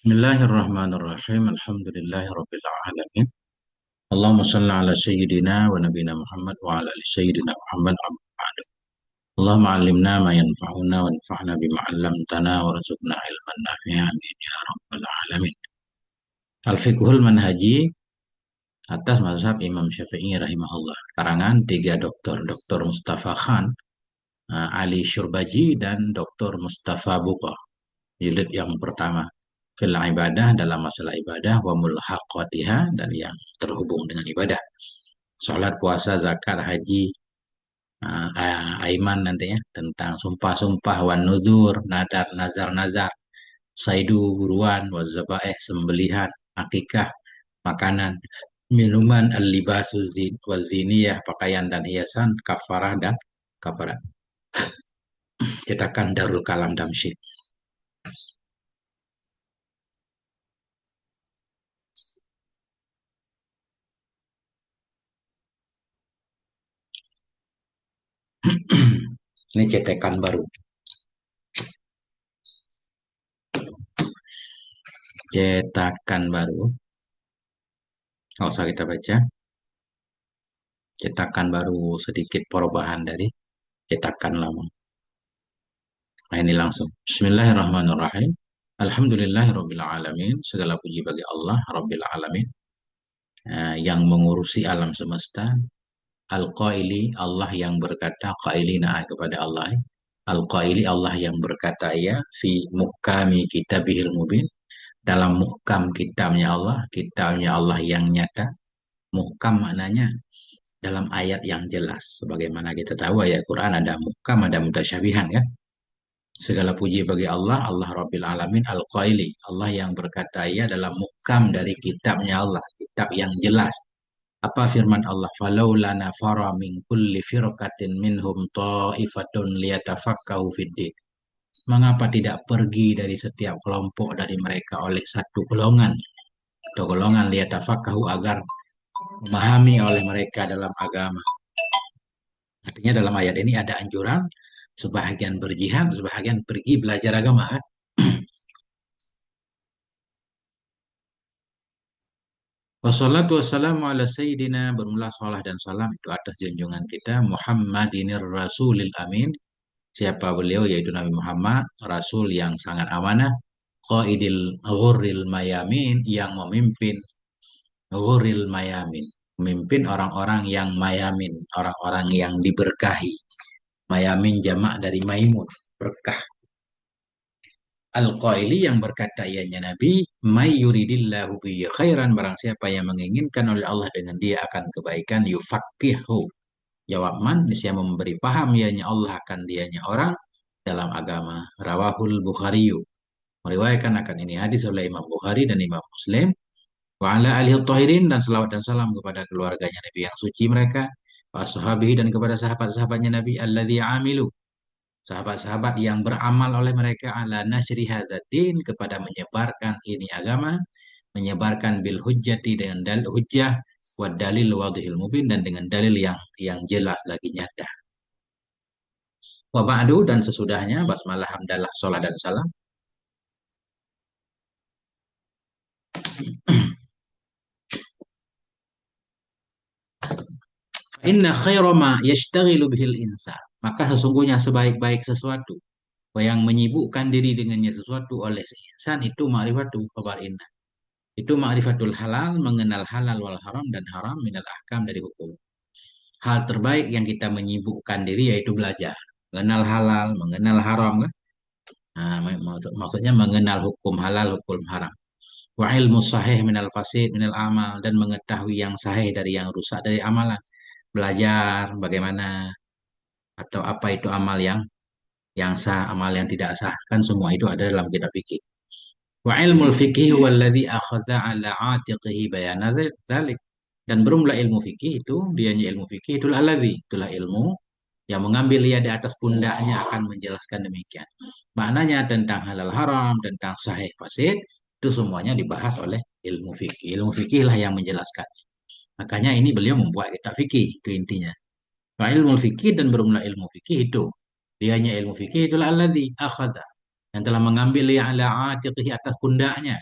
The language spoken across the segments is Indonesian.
Bismillahirrahmanirrahim. Alhamdulillahirabbil alamin. Allahumma shalli ala sayyidina wa nabiyina Muhammad wa ala ali sayyidina Muhammad amma ba'du. Allahumma 'allimna ma yanfa'una wa anfa'na bima 'allamtana warzuqna ilman nafi'an amin ya rabbal alamin. Al-Fiqhul Manhaji atas mazhab Imam Syafi'i rahimahullah. Karangan tiga doktor, Dr. Mustafa Khan, Ali Syurbaji dan Dr. Mustafa Buqa. Jilid yang pertama. Fil ibadah dalam masalah ibadah wa mulhaqatiha dan yang terhubung dengan ibadah. Salat, puasa, zakat, haji, aiman nantinya tentang sumpah-sumpah wan nuzur, nadar, nazar-nazar, saidu buruan, wazabaeh sembelihan, akikah, makanan, minuman, al-libasu ziniyah, pakaian dan hiasan, kafarah dan kafarat. Cetakan Darul Kalam Damsyik. Ini cetakan baru. Cetakan baru. Nggak usah kita baca. Cetakan baru sedikit perubahan dari cetakan lama. Nah ini langsung. Bismillahirrahmanirrahim. Alhamdulillahirabbil alamin. Segala puji bagi Allah Rabbil alamin. Yang mengurusi alam semesta. Al-Qaili, Allah yang berkata, qailina kepada Allah. Al-Qaili, Allah yang berkata ya fi muhkami kitabihil mubin. Dalam muhkam kitabnya Allah yang nyata. Muhkam maknanya dalam ayat yang jelas. Sebagaimana kita tahu ayat Quran ada muhkam, ada mutasyabihan kan. Segala puji bagi Allah, Allah Rabbil Alamin Al-Qaili. Allah yang berkata ya dalam muhkam dari kitabnya Allah. Kitab yang jelas. Apa firman Allah? Falaula nafara min kulli firqatin minhum ta'ifatun liyatafakkahu fiddin. Mengapa tidak pergi dari setiap kelompok dari mereka oleh satu golongan atau golongan liyatafakkahu agar memahami oleh mereka dalam agama. Artinya dalam ayat ini ada anjuran sebahagian berjihad, sebahagian pergi belajar agama. Wassalatu wassalamu ala sayyidina, bermula salah dan salam itu atas junjungan kita Muhammadinir Rasulil Amin. Siapa beliau? Yaitu Nabi Muhammad, Rasul yang sangat amanah, Qaidil Ghurril Mayamin, yang memimpin Ghurril Mayamin, memimpin orang-orang yang mayamin, orang-orang yang diberkahi. Mayamin jamak dari maimun, berkah. Al-Qaili yang berkata ianya Nabi, may yuridillahu bihi khairan, barang siapa yang menginginkan oleh Allah dengan dia akan kebaikan, yufaqihu. Jawab man, niscaya memberi paham ianya Allah akan dianya orang dalam agama. Rawahul Bukhariyu. Meriwayatkan akan ini hadis oleh Imam Bukhari dan Imam Muslim. Wa ala alihi tahirin, dan salawat dan salam kepada keluarganya Nabi yang suci mereka. Wa sahabihi, dan kepada sahabat-sahabatnya Nabi alladzi amilu, sahabat-sahabat yang beramal oleh mereka ala nasri hadzal kepada menyebarkan ini agama, menyebarkan bil hujjati dengan dalil hujjah, wa dalil wadhil mubin, dan dengan dalil yang jelas lagi nyata. Wa ba'du, dan sesudahnya basmalah hamdalah salat dan salam. Inna khaira ma yashtaghilu bihil insan, maka sesungguhnya sebaik-baik sesuatu yang menyibukkan diri dengannya sesuatu oleh insan itu ma'rifatu khabar inna. Itu ma'rifatul halal, mengenal halal wal haram dan haram minal ahkam, dari hukum. Hal terbaik yang kita menyibukkan diri yaitu belajar. Mengenal halal, mengenal haram kan? Nah, maksudnya mengenal hukum halal, hukum haram. Wa ilmu sahih minal fasid minal amal, dan mengetahui yang sahih dari yang rusak dari amalan. Belajar bagaimana atau apa itu amal yang sah, amal yang tidak sah. Kan semua itu ada dalam kitab fikih. Wa ilmul fikih huwa alladhi akhadha ala atiqihi bayana dzalik. Dan berumlah ilmu fikih itu, dianya ilmu fikih itulah alladhi, itulah ilmu yang mengambil ia di atas pundaknya akan menjelaskan demikian. Maknanya tentang halal haram, tentang sahih fasid, itu semuanya dibahas oleh ilmu fikih. Ilmu fikih lah yang menjelaskan. Makanya ini beliau membuat kitab fikih, itu intinya. Wa ilmu fikih, dan berumlah ilmu fikih itu. Dianya ilmu fikih itulah alladzi akhadha, yang telah mengambil ia ala atiqihi atas pundaknya.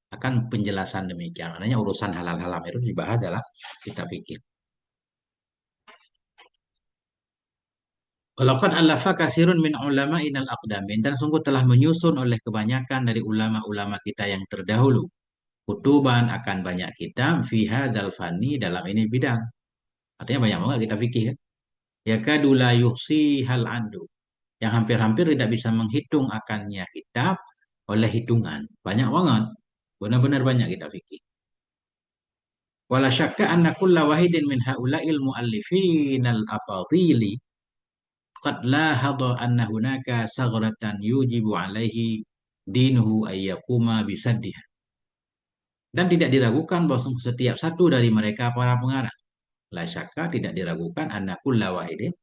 Akan penjelasan demikian. Maknanya urusan halal haram itu dibahas dalam kitab fikih. Walaqad alafa kasirun min ulama'inal aqdamin, dan sungguh telah menyusun oleh kebanyakan dari ulama-ulama kita yang terdahulu kutuban, akan banyak kitab fi hadzal fanni, dalam ini bidang. Artinya banyak banget kita fikih kan. Yakadu la yuhsi hal andu, yang hampir-hampir tidak bisa menghitung akannya kitab oleh hitungan. Banyak banget. Benar-benar banyak kita fikih. Wala syakka anna kulla wahidin min haula'il muallifin al-afadili qad lahadha anna hunaka saghratan yujibu alaihi dinuhu ayyakuma bisaddiha. Dan tidak diragukan bahwa setiap satu dari mereka para pengarang, la syakka, tidak diragukan, anna kulla wahidin,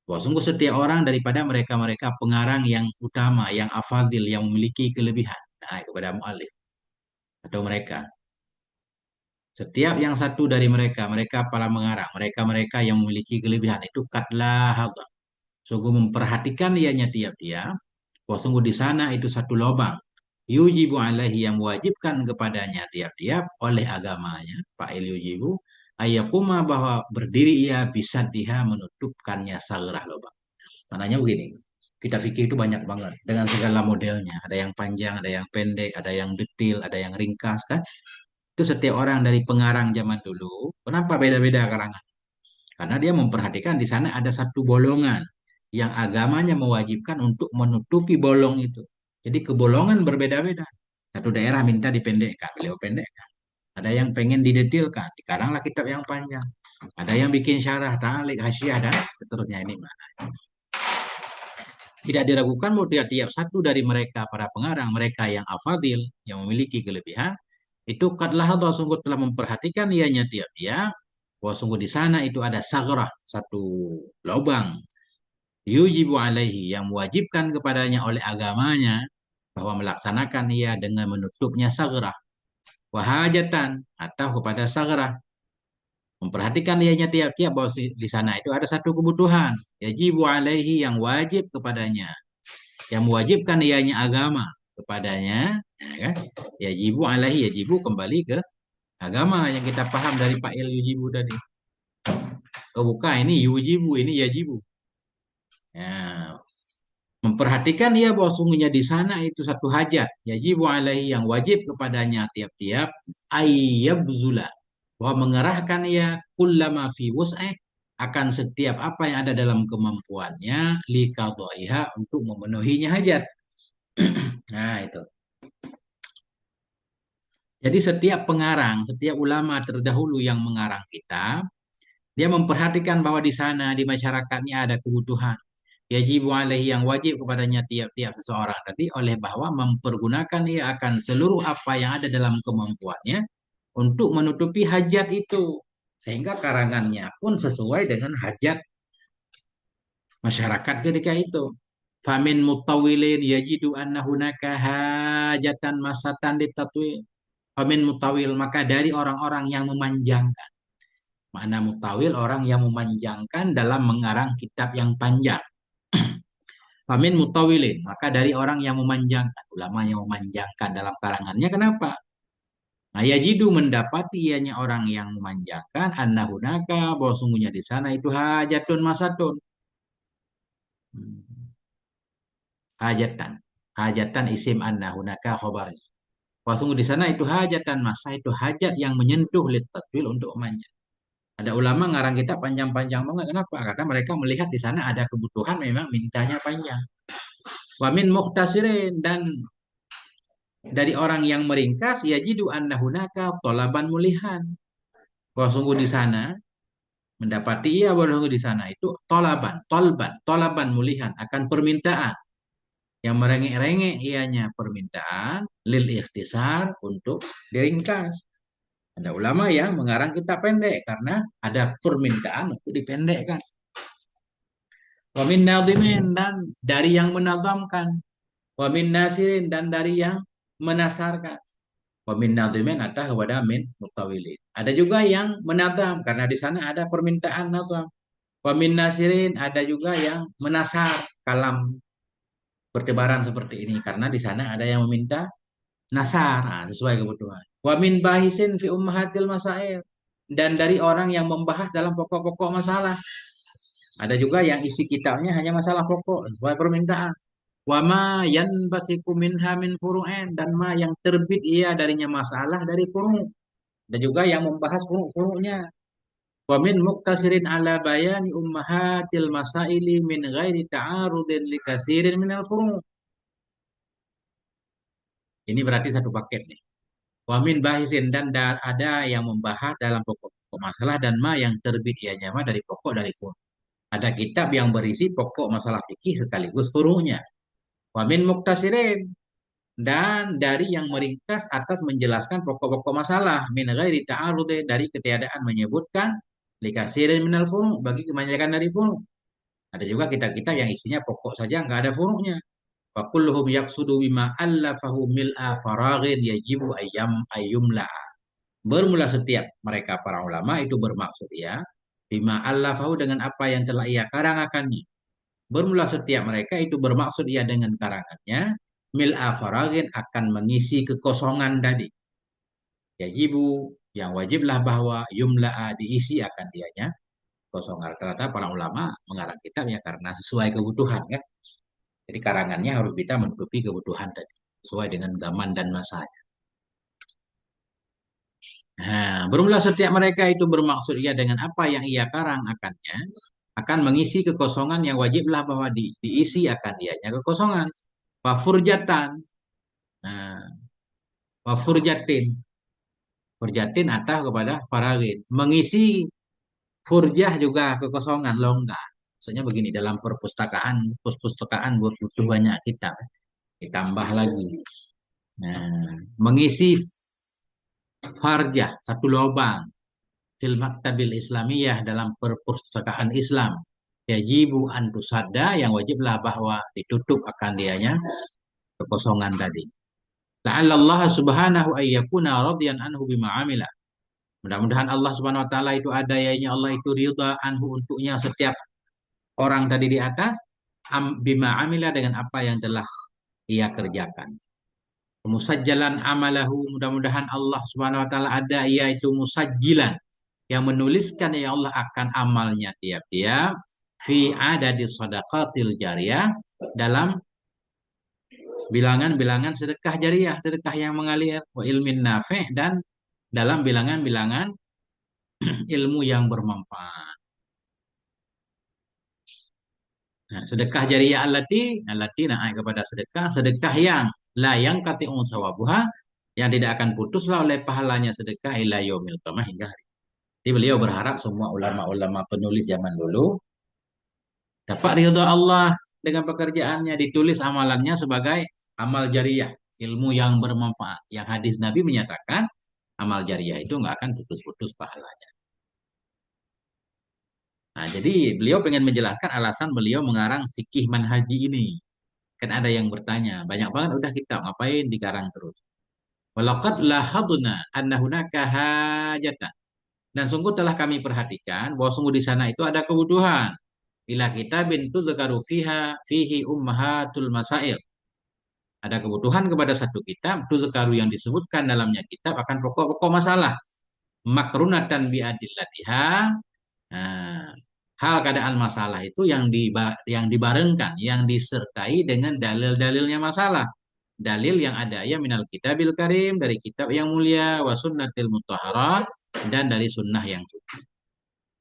bahwa sungguh setiap orang daripada mereka-mereka pengarang yang utama, yang afadil, yang memiliki kelebihan, nah, kepada muallif atau mereka. Setiap yang satu dari mereka, mereka para mengarang, mereka-mereka yang memiliki kelebihan itu katlah hadha. Sungguh memperhatikan ianya tiap-tiap, bahwa sungguh di sana itu satu lubang. Yujibu alaihi, yang mewajibkan kepadanya tiap-tiap oleh agamanya, fa'il yujibu, ayakuma, bahwa berdiri ia bisa diha, menutupkannya sagrah lubang. Maknanya begini, kita fikih itu banyak banget dengan segala modelnya. Ada yang panjang, ada yang pendek, ada yang detail, ada yang ringkas kan. Itu setiap orang dari pengarang zaman dulu. Kenapa beda-beda karangan? Karena dia memperhatikan di sana ada satu bolongan yang agamanya mewajibkan untuk menutupi bolong itu. Jadi kebolongan berbeda-beda. Satu daerah minta dipendekkan, beliau pendekkan. Ada yang pengen didetilkan, dikaranglah kitab yang panjang. Ada yang bikin syarah, ta'liq, hasyiah, dan seterusnya ini. Tidak diragukan bahwa tiap-tiap satu dari mereka, para pengarang, mereka yang afadil, yang memiliki kelebihan, itu kadlah atau sungguh telah memperhatikan ianya tiap-tiap, bahwa sungguh di sana itu ada sagrah, satu lubang, yujibu alaihi, yang mewajibkan kepadanya oleh agamanya, bahwa melaksanakan ia dengan menutupnya sagrah, wahajatan, atau kepada sagrah, memperhatikan ianya tiap-tiap, bahwa di sana itu ada satu kebutuhan, yajibu alaihi, yang wajib kepadanya, yang mewajibkan ianya agama kepadanya, ya kan? Yajibu alaihi, yajibu kembali ke agama yang kita paham dari fa'il yujibu tadi. Oh bukan, ini yujibu, ini yajibu. Ya, memperhatikan dia bahwa sungguhnya di sana itu satu hajat, yajibu alaihi, yang wajib kepadanya tiap-tiap, ayyabzula, bahwa mengerahkan ia kullama fi wus'ah, akan setiap apa yang ada dalam kemampuannya, liqadaiha, untuk memenuhinya hajat. Nah, itu. Jadi setiap pengarang, setiap ulama terdahulu yang mengarang kitab, dia memperhatikan bahwa di sana, di masyarakatnya ada kebutuhan. Yajibu alaihi, yang wajib kepadanya tiap-tiap seseorang tadi, oleh bahwa mempergunakan ia akan seluruh apa yang ada dalam kemampuannya untuk menutupi hajat itu. Sehingga karangannya pun sesuai dengan hajat masyarakat ketika itu. Famin mutawilin yajidu anna hunaka hajatan masatan ditatwil. Famin mutawil, maka dari orang-orang yang memanjangkan. Makna mutawil, orang yang memanjangkan dalam mengarang kitab yang panjang. Famin mutawilin, maka dari orang yang memanjangkan, ulama yang memanjangkan dalam karangannya. Kenapa? Nah, yajidu, mendapati ianya orang yang memanjangkan, anna hunaka, bahwa sungguhnya di sana itu hajatun masatun. Hmm. Hajatan. Hajatan isim anna hunaka khobar. Bahwa sungguh di sana itu hajatan masa, itu hajat yang menyentuh litatwil, untuk memanjang. Ada ulama ngarang kitab panjang-panjang banget. Kenapa? Karena mereka melihat di sana ada kebutuhan, memang mintanya panjang. Wamin muhtasirin, dan dari orang yang meringkas, yajidu anna hunaka tolaban mulihan. Bahwa sungguh di sana, mendapati ia bahwa sungguh di sana itu tolaban, tolban, tolaban mulihan, akan permintaan. Yang merengek-rengek ianya permintaan, lil ikhtisar, untuk diringkas. Ada ulama yang mengarang kitab pendek karena ada permintaan untuk dipendekkan. Wamin nadimin, dan dari yang menazamkan. Wamin nasirin, dan dari yang menasarkan. Wamin nadimin atau kepada min mutawilin. Ada juga yang menazam karena di sana ada permintaan nazam. Wamin nasirin, ada juga yang menasar kalam bertebaran seperti ini karena di sana ada yang meminta nasar, nah, sesuai kebutuhan. Wa min bahisin fi ummahatil masail, dan dari orang yang membahas dalam pokok-pokok masalah. Ada juga yang isi kitabnya hanya masalah pokok, sesuai permintaan. Wa ma yanbasiku minha min furu'in, dan ma yang terbit ia darinya masalah dari furu'. Dan juga yang membahas furu'-furu'nya. Wa min muktasirin ala bayani ummahatil masaili min ghairi ta'arudin li kasirin minal furu'. Ini berarti satu paket nih. Wa min bahisin, dan ada yang membahas dalam pokok-pokok masalah, dan ma yang terbit ianya ma dari pokok dari furu'. Ada kitab yang berisi pokok masalah fikih sekaligus furu'nya. Wa min muktasirin, dan dari yang meringkas atas menjelaskan pokok-pokok masalah min ghairi ta'arudin, dari ketiadaan menyebutkan likasirin minal furu', bagi kebanyakan dari furu'. Ada juga kitab-kitab yang isinya pokok saja nggak ada furu'nya. Fa kulluhum yaqsudu bima allafahu mil'a faraghin yajibu ayyumla. Bermula setiap mereka para ulama itu bermaksud ya bima allafahu, dengan apa yang telah ia karangakannya. Bermula setiap mereka itu bermaksud ia dengan karangannya mil'a faraghin, akan mengisi kekosongan tadi. Yajibu, yang wajiblah bahwa yumla'a, diisi akan dianya kosongan. Rata-rata para ulama mengarang kitabnya karena sesuai kebutuhan kan. Jadi karangannya harus bisa menutupi kebutuhan tadi sesuai dengan zaman dan masanya. Nah, bermula setiap mereka itu bermaksud ia dengan apa yang ia karang akannya, akan mengisi kekosongan yang wajiblah bahwa diisi akan dianya kekosongan. Wafurjatan, nah, wafurjatin, furjatin atau kepada faragin, mengisi furjah juga kekosongan longgar. Maksudnya begini, dalam perpustakaan butuh banyak kitab, ditambah lagi. Nah, mengisi farjah, satu lubang, fil maktabil islamiyah, dalam perpustakaan Islam. Yajibu antusada, yang wajiblah bahwa ditutup akan dianya kekosongan tadi. La'allallah subhanahu ayyakuna radiyan anhu bima amila. Mudah-mudahan Allah subhanahu wa ta'ala itu ada, yaitu Allah itu ridha anhu, untuknya setiap orang tadi di atas, bima amila, dengan apa yang telah ia kerjakan. Musajjalan amalahu, mudah-mudahan Allah Subhanahu wa taala ada yaitu musajjilan, yang menuliskan ya Allah akan amalnya tiap-tiap, fi adadi sadaqatil jariyah, dalam bilangan-bilangan sedekah jariyah, sedekah yang mengalir, wa ilmin nafi', dan dalam bilangan-bilangan ilmu yang bermanfaat. Nah, sedekah jariyah allati naik kepada sedekah yang la yang kati'un sawabuha, yang tidak akan putuslah oleh pahalanya sedekah ila yaumil qiyamah, hingga hari. Jadi beliau berharap semua ulama-ulama penulis zaman dulu dapat ridha Allah dengan pekerjaannya, ditulis amalannya sebagai amal jariyah, ilmu yang bermanfaat. Yang hadis Nabi menyatakan amal jariyah itu nggak akan putus-putus pahalanya. Nah, jadi beliau pengen menjelaskan alasan beliau mengarang fikih manhaji ini. Kan ada yang bertanya, banyak banget udah kita ngapain dikarang terus. Walaqad lahadna anna hunaka hajatan. Dan sungguh telah kami perhatikan bahwa sungguh di sana itu ada kebutuhan. Bila kita bintu zakaru fihi ummahatul masail. Ada kebutuhan kepada satu kitab, tuzkaru, yang disebutkan dalamnya kitab akan pokok-pokok masalah. Makrunatan biadillatiha. Nah, hal keadaan masalah itu yang dibarengkan, yang disertai dengan dalil-dalilnya masalah. Dalil yang ada ya minal kitabil karim, dari kitab yang mulia, wa sunnatil mutahharah, dan dari sunnah yang suci.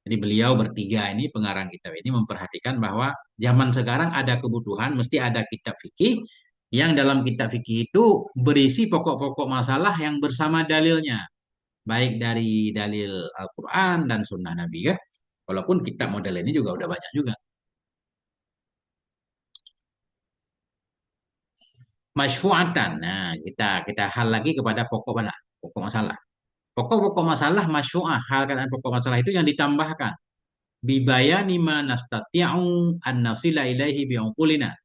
Jadi beliau bertiga ini, pengarang kitab ini, memperhatikan bahwa zaman sekarang ada kebutuhan, mesti ada kitab fikih, yang dalam kitab fikih itu berisi pokok-pokok masalah yang bersama dalilnya. Baik dari dalil Al-Quran dan sunnah Nabi ya. Walaupun kitab model ini juga udah banyak juga. Masyfu'atan. Nah, kita hal lagi kepada pokok mana? Pokok masalah. Pokok-pokok masalah masyfu'ah, hal keadaan pokok masalah itu yang ditambahkan. Bibayani ma nastati'u an nasila ilaihi bi'uqulina.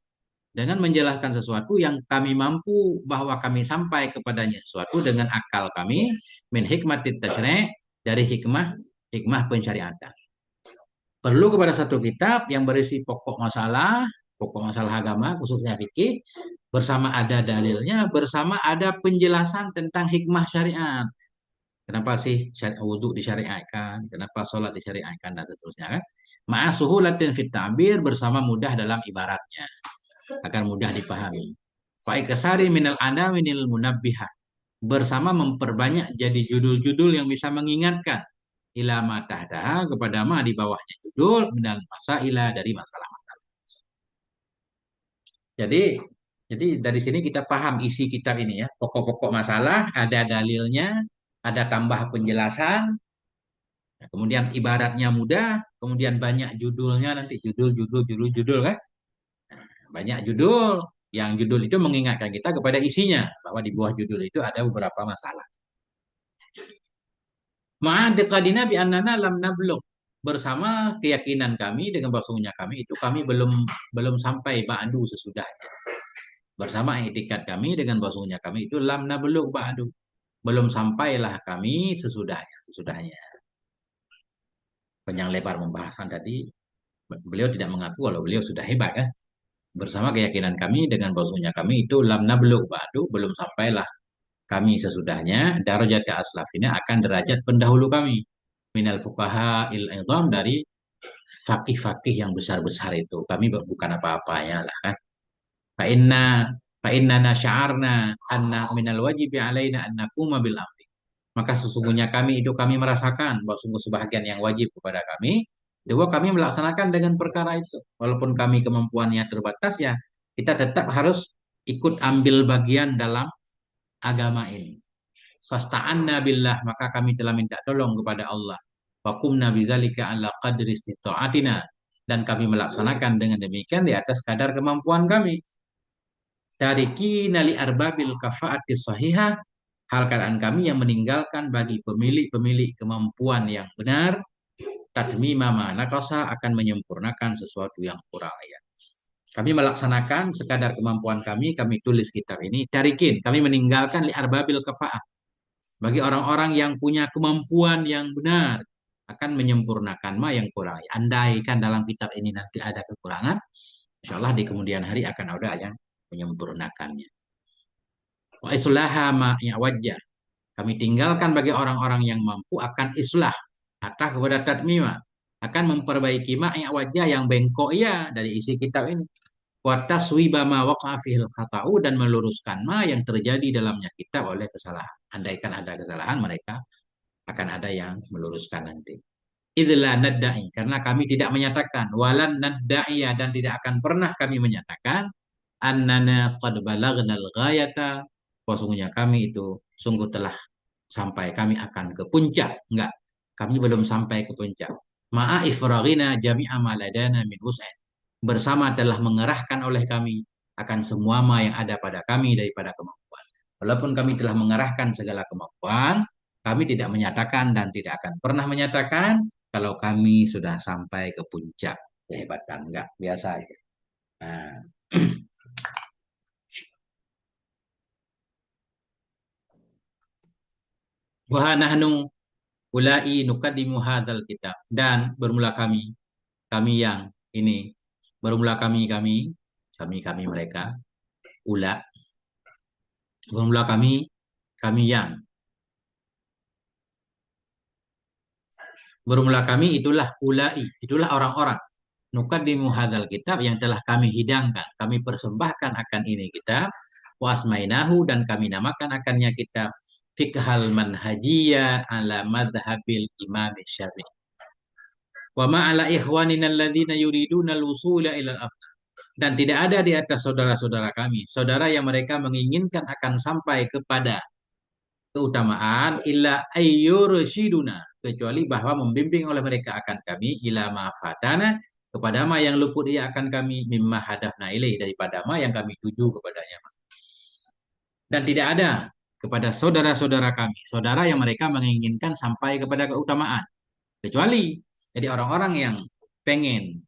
Dengan menjelaskan sesuatu yang kami mampu bahwa kami sampai kepadanya, sesuatu dengan akal kami, min hikmatit tasyri', dari hikmah pencariatan. Perlu kepada satu kitab yang berisi pokok masalah pokok masalah agama, khususnya fikih, bersama ada dalilnya, bersama ada penjelasan tentang hikmah syariat. Kenapa sih wudhu disyariatkan? Kenapa sholat disyariatkan dan seterusnya kan? Ma'asuhulatin fit ta'bir bersama mudah dalam ibaratnya, agar mudah dipahami. Faikasari minal minil munabbihah bersama memperbanyak jadi judul-judul yang bisa mengingatkan ilama tahdaha kepada ma di bawahnya judul minal masaila dari masalah. Jadi jadi dari sini kita paham isi kitab ini ya. Pokok-pokok masalah, ada dalilnya, ada tambah penjelasan, kemudian ibaratnya mudah, kemudian banyak judulnya nanti judul kan? Banyak judul, yang judul itu mengingatkan kita kepada isinya bahwa di bawah judul itu ada beberapa masalah. Ma'adqadina bi annana lam nablugh bersama keyakinan kami dengan bahwasanya kami itu kami belum sampai ba'du sesudahnya. Bersama etikat kami dengan bahwasanya kami itu lam nablugh ba'du. Belum sampailah kami sesudahnya. Panjang lebar pembahasan tadi, beliau tidak mengaku kalau beliau sudah hebat ya. Bersama keyakinan kami dengan bahwasanya kami itu lam nablugh ba'du, belum sampailah kami sesudahnya darajat aslafina akan derajat pendahulu kami minal fuqaha il idham dari fakih-fakih yang besar-besar itu. Kami bukan apa-apanya lah kan. Fa inna fa inna sya'arna anna minal wajibi alaina an naquma bil amri. Maka sesungguhnya kami itu kami merasakan bahwa sungguh sebahagian yang wajib kepada kami, bahwa kami melaksanakan dengan perkara itu. Walaupun kami kemampuannya terbatas ya, kita tetap harus ikut ambil bagian dalam agama ini. Fasta'anna billah, maka kami telah minta tolong kepada Allah. Wakumna bidzalika ala qadri istita'atina, dan kami melaksanakan dengan demikian di atas kadar kemampuan kami. Tarikina li arbabil kafaati sahihah, hal keadaan kami yang meninggalkan bagi pemilik-pemilik kemampuan yang benar, tatmima ma naqasa akan menyempurnakan sesuatu yang kurang ya. Kami melaksanakan sekadar kemampuan kami tulis kitab ini. Tarikin, kami meninggalkan li arbabil kafaat. Bagi orang-orang yang punya kemampuan yang benar akan menyempurnakan ma yang kurang. Andaikan dalam kitab ini nanti ada kekurangan, insya Allah di kemudian hari akan ada yang menyempurnakannya. Wa islaha ma ya wajah. Kami tinggalkan bagi orang-orang yang mampu akan islah atau kepada tatmima akan memperbaiki ma ya wajah yang bengkok ya dari isi kitab ini. Wa taswiba ma waqa'a fihil khata'u dan meluruskan ma yang terjadi dalamnya kitab oleh kesalahan. Andaikan ada kesalahan mereka akan ada yang meluruskan nanti. Idla nadda'i karena kami tidak menyatakan walan nadda'iya dan tidak akan pernah kami menyatakan annana qad balagnal ghayata sesungguhnya kami itu sungguh telah sampai kami akan ke puncak. Enggak, kami belum sampai ke puncak. Ma'a ifraghina jami'a maladana min wus'in. Bersama telah mengerahkan oleh kami akan semua ma yang ada pada kami daripada kemampuan. Walaupun kami telah mengerahkan segala kemampuan, kami tidak menyatakan dan tidak akan pernah menyatakan kalau kami sudah sampai ke puncak kehebatan. Enggak, biasa ya. Nah. Wa nahnu ulai nukadimu hadzal kitab dan bermula kami yang ini bermula kami mereka ula bermula kami yang bermula kami itulah ulai itulah orang-orang nukadimu hadzal kitab yang telah kami hidangkan kami persembahkan akan ini kitab wasmainahu dan kami namakan akannya kitab fiqhal manhajiyah ala madhabil imam syafi'i wa ma'ala ikhwanina alladzina yuriduna al-wusula ila al. Dan tidak ada di atas saudara-saudara kami, saudara yang mereka menginginkan akan sampai kepada keutamaan illa ayyursyiduna, kecuali bahwa membimbing oleh mereka akan kami ila ma'fatana kepada ma yang luput ia akan kami mimma hadafna ilaih daripada ma yang kami tuju kepadanya. Dan tidak ada kepada saudara-saudara kami, saudara yang mereka menginginkan sampai kepada keutamaan. Kecuali jadi orang-orang yang pengen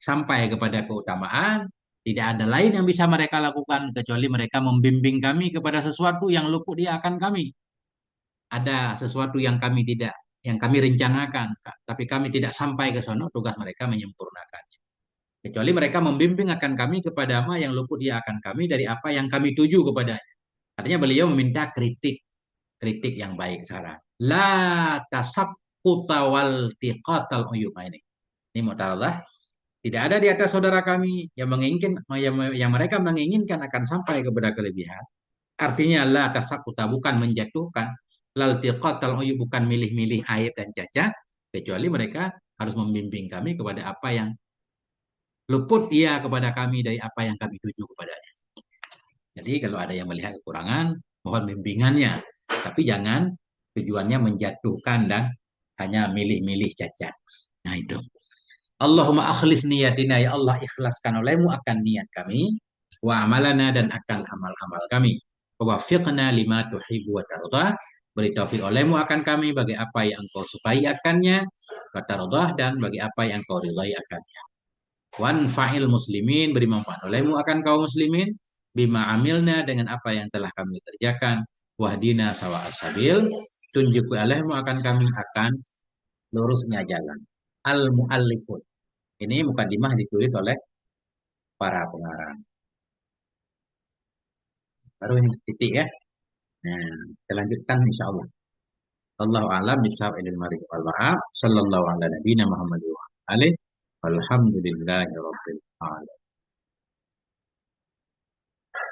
sampai kepada keutamaan, tidak ada lain yang bisa mereka lakukan kecuali mereka membimbing kami kepada sesuatu yang luput dia akan kami. Ada sesuatu yang kami tidak, yang kami rencanakan, tapi kami tidak sampai ke sana, tugas mereka menyempurnakannya. Kecuali mereka membimbing akan kami kepada apa yang luput ia akan kami dari apa yang kami tuju kepada. Artinya beliau meminta kritik, kritik yang baik saran. La tasakkuta wal tiqatal uyub. Nah, ini mu'taradah. Tidak ada di atas saudara kami yang menginginkan yang mereka menginginkan akan sampai kepada kelebihan. Artinya la tasakkuta bukan menjatuhkan, lal tiqatal uyub bukan milih-milih aib dan cacat, kecuali mereka harus membimbing kami kepada apa yang luput ia kepada kami dari apa yang kami tuju kepadanya. Jadi kalau ada yang melihat kekurangan, mohon bimbingannya. Tapi jangan tujuannya menjatuhkan dan hanya milih-milih cacat. Nah itu. Allahumma akhlis niyatina, ya Allah ikhlaskan olehmu akan niat kami, wa amalana dan akan amal-amal kami. Wafiqna lima tuhibbu wa tarda, beri taufik olehmu akan kami bagi apa yang engkau sukai akannya, wa tardah dan bagi apa yang engkau ridai akannya. Wan fa'il muslimin, beri manfaat olehmu akan kaum muslimin, bima amilna dengan apa yang telah kami kerjakan, wahdina sawa sabil, tunjuk olehmu akan kami akan lurusnya jalan. Al muallifun. Ini mukadimah ditulis oleh para pengarang. Baru ini titik ya. Nah, kita lanjutkan insya Allah. Allahu a'lam bishawab ilal marik wal ma'af. Sallallahu ala nabiyina Muhammad wa alihi. Alhamdulillahi rabbil alamin.